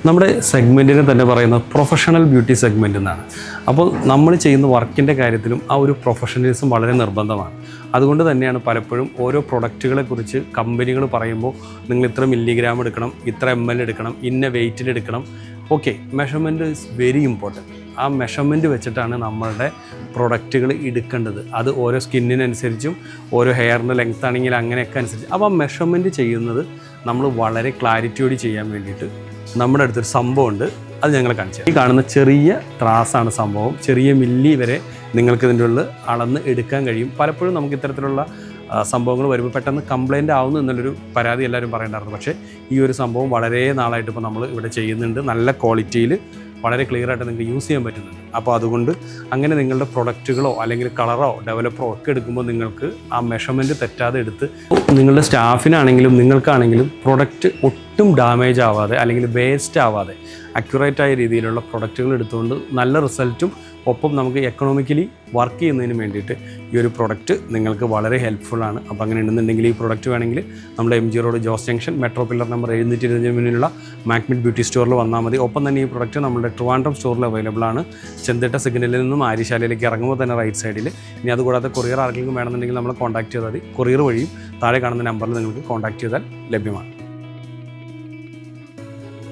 നമ്മുടെ സെഗ്മെൻറ്റിനെ തന്നെ പറയുന്നത് പ്രൊഫഷണൽ ബ്യൂട്ടി സെഗ്മെൻറ്റ് എന്നാണ്. അപ്പോൾ നമ്മൾ ചെയ്യുന്ന വർക്കിൻ്റെ കാര്യത്തിലും ആ ഒരു പ്രൊഫഷണലിസം വളരെ നിർബന്ധമാണ്. അതുകൊണ്ട് തന്നെയാണ് പലപ്പോഴും ഓരോ പ്രൊഡക്റ്റുകളെക്കുറിച്ച് കമ്പനികൾ പറയുമ്പോൾ നിങ്ങൾ ഇത്ര മില്ലിഗ്രാം എടുക്കണം, ഇത്ര ml എടുക്കണം, ഇന്ന വെയ്റ്റിലെടുക്കണം. Okay, measurement is very important. ആ മെഷർമെൻറ്റ് വെച്ചിട്ടാണ് നമ്മളുടെ പ്രൊഡക്റ്റുകൾ എടുക്കേണ്ടത്. അത് ഓരോ സ്കിന്നിനനുസരിച്ചും ഓരോ ഹെയറിൻ്റെ ലെങ്ത് ആണെങ്കിൽ അങ്ങനെയൊക്കെ അനുസരിച്ച്. അപ്പോൾ ആ മെഷർമെൻറ്റ് ചെയ്യുന്നത് നമ്മൾ വളരെ ക്ലാരിറ്റിയോട് ചെയ്യാൻ വേണ്ടിയിട്ട് നമ്മുടെ അടുത്തൊരു സംഭവമുണ്ട്, അത് ഞങ്ങൾ കാണിച്ചു. ഈ കാണുന്ന ചെറിയ ത്രാസാണ് സംഭവം. ചെറിയ മില്ലി വരെ നിങ്ങൾക്ക് ഇതിൻ്റെ ഉള്ളിൽ അളന്ന് എടുക്കാൻ കഴിയും. പലപ്പോഴും നമുക്ക് ഇത്തരത്തിലുള്ള സംഭവങ്ങൾ വരുമ്പോൾ പെട്ടെന്ന് കംപ്ലൈൻ്റ് ആവുന്നു എന്നുള്ളൊരു പരാതി എല്ലാവരും പറയേണ്ടായിരുന്നു. പക്ഷേ ഈ ഒരു സംഭവം വളരെ നാളായിട്ട് ഇപ്പോൾ നമ്മൾ ഇവിടെ ചെയ്യുന്നുണ്ട്. നല്ല ക്വാളിറ്റിയിൽ വളരെ ക്ലിയർ ആയിട്ട് നിങ്ങൾക്ക് യൂസ് ചെയ്യാൻ പറ്റുന്നുണ്ട്. അപ്പോൾ അതുകൊണ്ട് അങ്ങനെ നിങ്ങളുടെ പ്രൊഡക്റ്റുകളോ അല്ലെങ്കിൽ കളറോ ഡെവലപ്പറോ ഒക്കെ എടുക്കുമ്പോൾ നിങ്ങൾക്ക് ആ മെഷർമെൻറ്റ് തെറ്റാതെ എടുത്ത് നിങ്ങളുടെ സ്റ്റാഫിനാണെങ്കിലും നിങ്ങൾക്കാണെങ്കിലും പ്രൊഡക്റ്റ് ഒട്ടും ഡാമേജ് ആവാതെ അല്ലെങ്കിൽ വേസ്റ്റ് ആവാതെ അക്യുറേറ്റായ രീതിയിലുള്ള പ്രൊഡക്റ്റുകൾ എടുത്തുകൊണ്ട് നല്ല റിസൾട്ടും ഒപ്പം നമുക്ക് എക്കണോമിക്കലി വർക്ക് ചെയ്യുന്നതിന് വേണ്ടിയിട്ട് ഈ ഒരു പ്രൊഡക്റ്റ് നിങ്ങൾക്ക് വളരെ ഹെൽപ്ഫുള്ളാണ്. അപ്പോൾ അങ്ങനെ ഉണ്ടെന്നുണ്ടെങ്കിൽ ഈ പ്രൊഡക്റ്റ് വേണമെങ്കിൽ നമ്മുടെ MG road Jose junction metro pillar number 725 മുന്നിലുള്ള മാക്മിഡ് ബ്യൂട്ടി സ്റ്റോറിൽ വന്നാൽ മതി. ഒപ്പം തന്നെ ഈ പ്രൊഡക്റ്റ് നമ്മുടെ ട്രിവാൻഡ്രം സ്റ്റോറിൽ അവൈലബിൾ ആണ്. ചെന്തിട്ട സിഗ്നലിൽ നിന്നും ആര്യശാലയിലേക്ക് ഇറങ്ങുമ്പോൾ തന്നെ റൈറ്റ് സൈഡിൽ. ഇനി അതുകൂടാതെ കൊറിയർ ആർക്കെങ്കിലും വേണമെന്നുണ്ടെങ്കിൽ നമ്മളെ കോൺടാക്ട് ചെയ്താൽ മതി. കൊറിയർ വഴിയും താഴെ കാണുന്ന നമ്പറിൽ നിങ്ങൾക്ക് കോൺടാക്ട് ചെയ്താൽ ലഭ്യമാണ്.